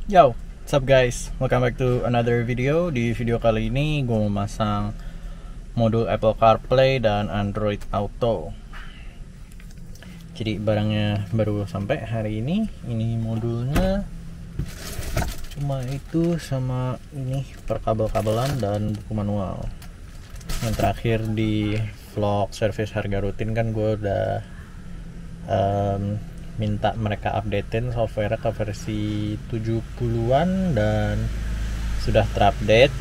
Yo, what's up guys? Welcome back to another video. Di video kali ini gue mau masang modul Apple CarPlay dan Android Auto. Jadi barangnya baru sampai hari ini. Ini modulnya cuma itu sama ini per kabel-kabelan dan buku manual. Yang terakhir di vlog service harga rutin kan gue udah minta mereka updatein software ke versi 70-an dan sudah terupdate,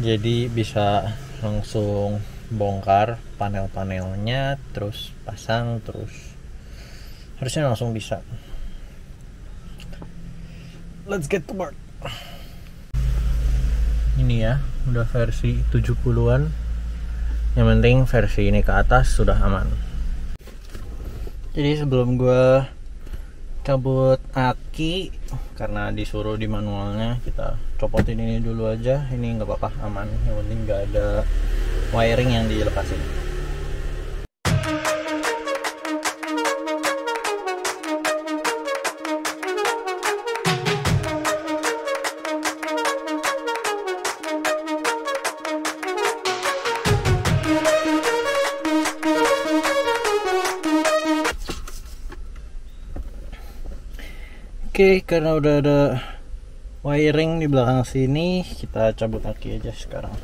jadi bisa langsung bongkar panel-panelnya terus pasang, terus harusnya langsung bisa. Let's get to work. Ini ya udah versi 70-an, yang penting versi ini ke atas sudah aman. Jadi sebelum gue cabut aki, karena disuruh di manualnya, kita copotin ini dulu aja. Ini nggak apa-apa, aman. Yang penting nggak ada wiring yang dilepasin. Oke, karena udah ada wiring di belakang sini, kita cabut aki aja sekarang.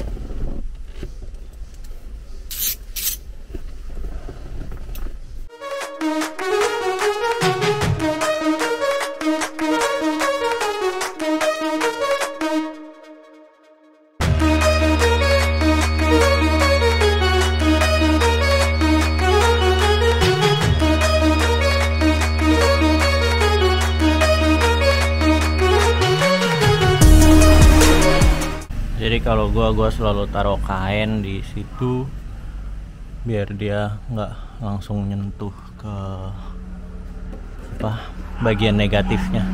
Jadi kalau gua selalu taruh kain di situ biar dia nggak langsung nyentuh ke bagian negatifnya.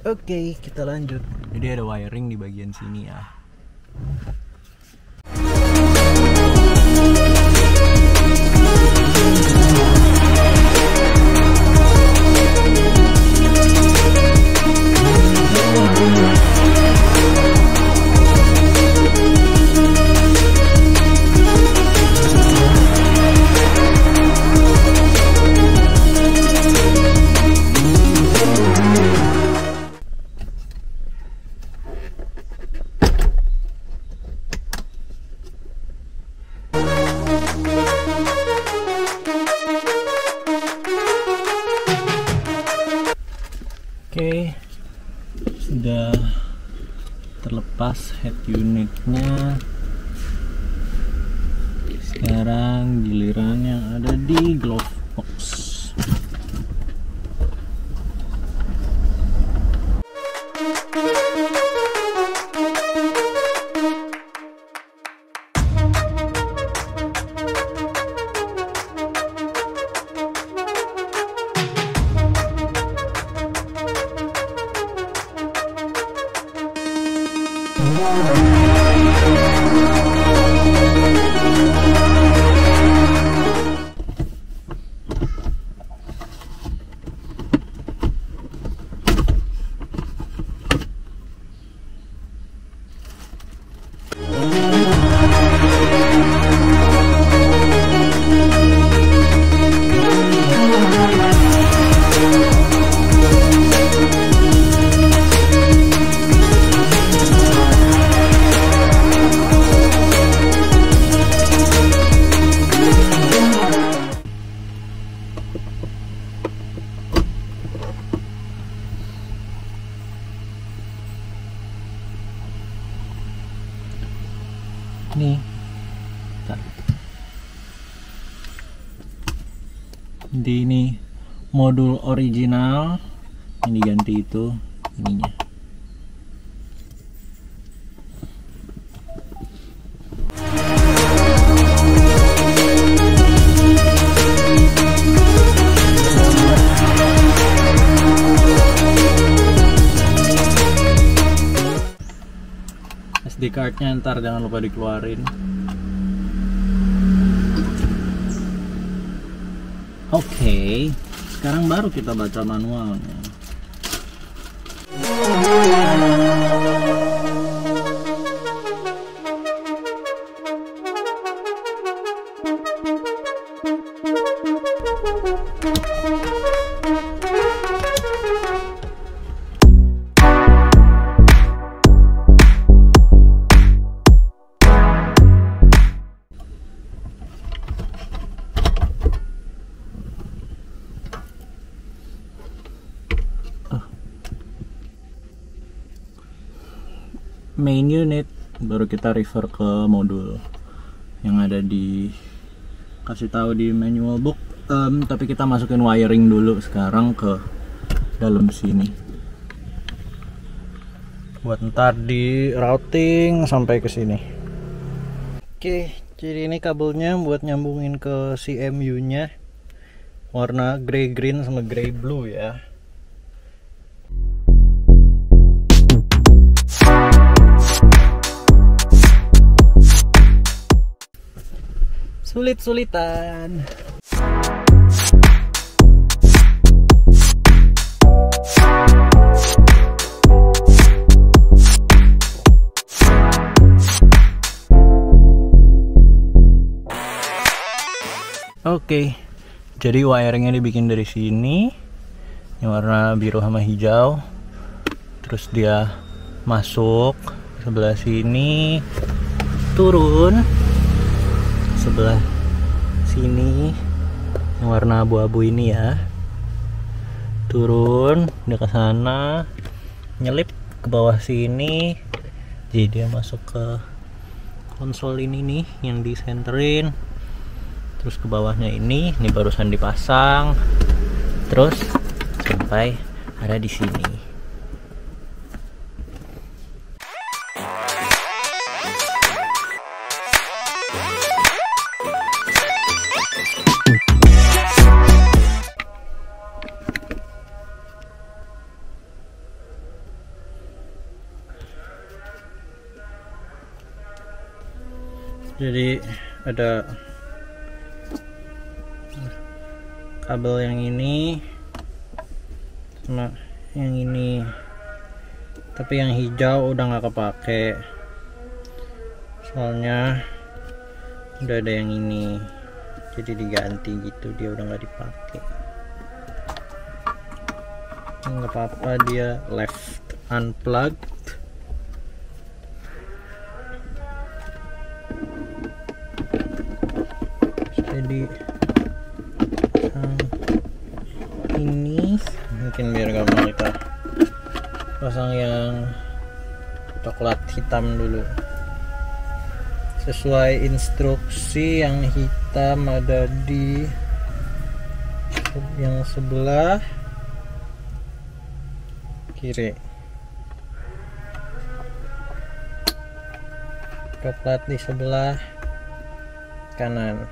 Oke, kita lanjut. Jadi ada wiring di bagian sini ya. Oke, sudah terlepas head unitnya. Sekarang giliran yang ada di glove box. Nih, jadi ini modul original, yang diganti itu ininya. SD cardnya ntar jangan lupa dikeluarin. Oke, sekarang baru kita baca manualnya. Main unit, baru kita refer ke modul yang ada di kasih tahu di manual book. Tapi kita masukin wiring dulu sekarang ke dalam sini buat ntar di routing sampai ke sini. Oke, jadi ini kabelnya buat nyambungin ke CMU nya, warna grey green sama grey blue ya. Sulit-sulitan. Oke, jadi wiringnya dibikin dari sini, yang warna biru sama hijau. Terus dia masuk sebelah sini, turun sebelah sini yang warna abu-abu ini ya, turun dia ke sana, nyelip ke bawah sini, jadi dia masuk ke konsol ini nih yang disenterin, terus ke bawahnya ini barusan dipasang, terus sampai ada di sini. Jadi ada kabel yang ini sama yang ini, tapi yang hijau udah nggak kepake soalnya udah ada yang ini, jadi diganti gitu, dia udah nggak dipakai. Nggak apa-apa, dia left unplugged. Jadi ini mungkin biar gampang kita pasang yang coklat hitam dulu sesuai instruksi. Yang hitam ada di yang sebelah kiri, coklat di sebelah kanan.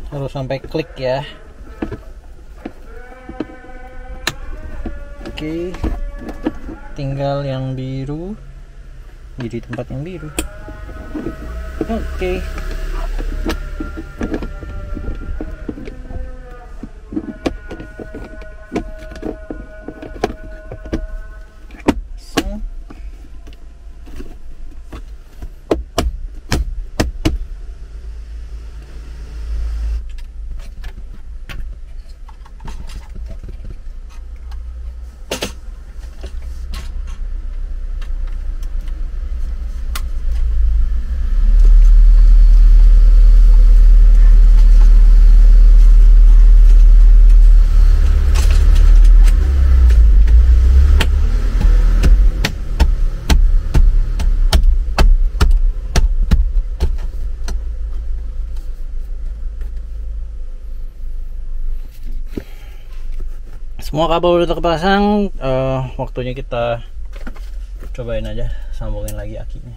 Harus sampai klik ya. Oke, tinggal yang biru jadi tempat yang biru. Oke. Semua kabel udah terpasang, waktunya kita cobain aja sambungin lagi akinya.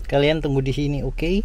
Kalian tunggu di sini, oke?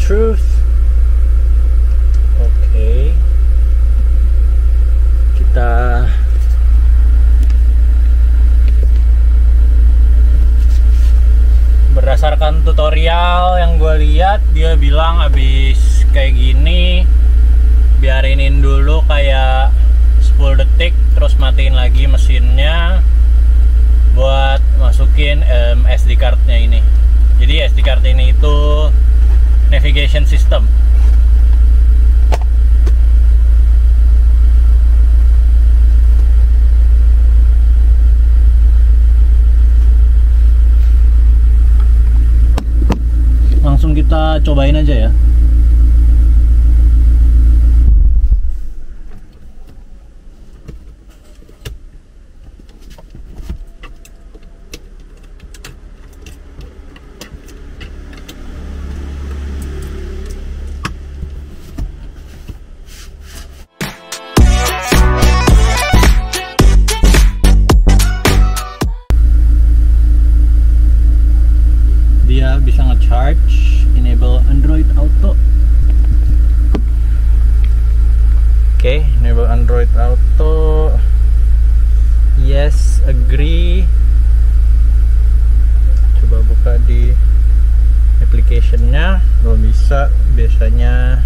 Truth. Oke. Kita berdasarkan tutorial yang gue lihat, dia bilang abis kayak gini biarinin dulu kayak 10 detik terus matiin lagi mesinnya buat masukin SD cardnya ini. Jadi SD card ini itu navigation system. Langsung kita cobain aja ya. Dia bisa nge-charge, enable Android Auto. Oke, enable Android Auto. Yes, agree. Coba buka di application-nya, belum bisa. Biasanya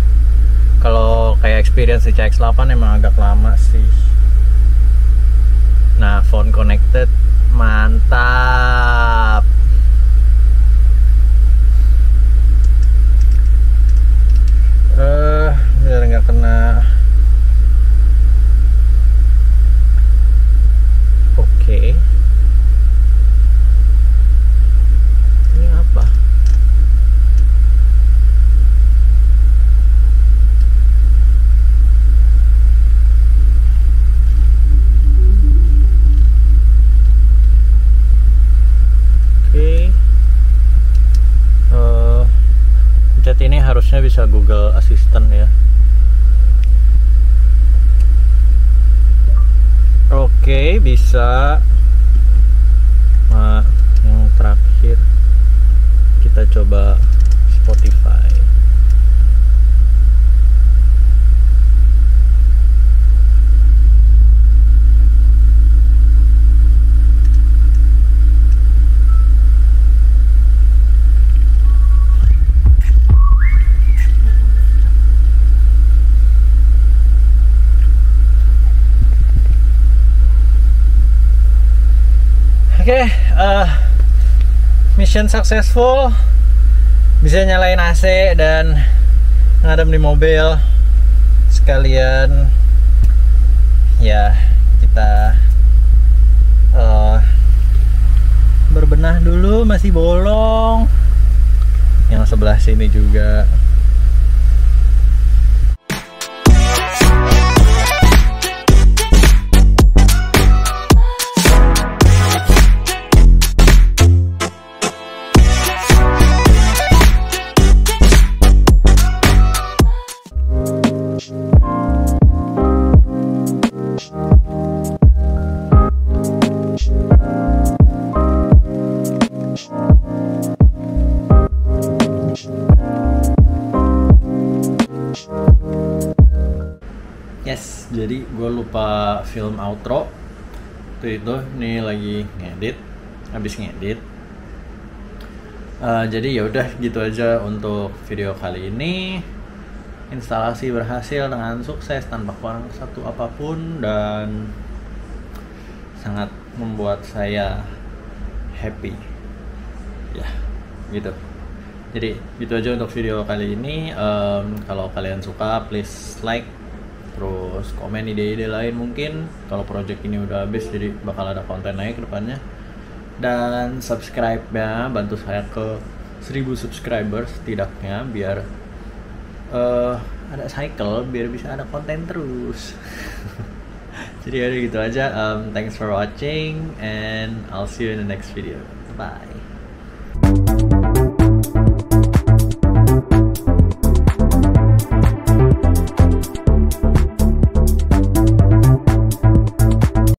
kalau kayak experience di CX-8 emang agak lama sih. Nah, phone connected, mantap. Biar nggak kena. Oke. Ini apa? Oke. Chat ini harusnya bisa Google Assistant ya. Oke, bisa. Nah, yang terakhir kita coba Spotify. Oke, mission successful. Bisa nyalain AC dan ngadem di mobil. Sekalian ya kita berbenah dulu, masih bolong. Yang sebelah sini juga. Jadi gue lupa film outro. Itu nih lagi ngedit, habis ngedit. Jadi ya udah gitu aja untuk video kali ini. Instalasi berhasil dengan sukses tanpa kurang satu apapun dan sangat membuat saya happy. Ya, gitu. Jadi gitu aja untuk video kali ini. Kalau kalian suka, please like, terus komen ide-ide lain mungkin. Kalau project ini udah habis, jadi bakal ada konten naik ke depannya. Dan subscribe ya, bantu saya ke 1000 subscribers setidaknya biar ada cycle, biar bisa ada konten terus. Jadi ya gitu aja. Thanks for watching and I'll see you in the next video. Bye.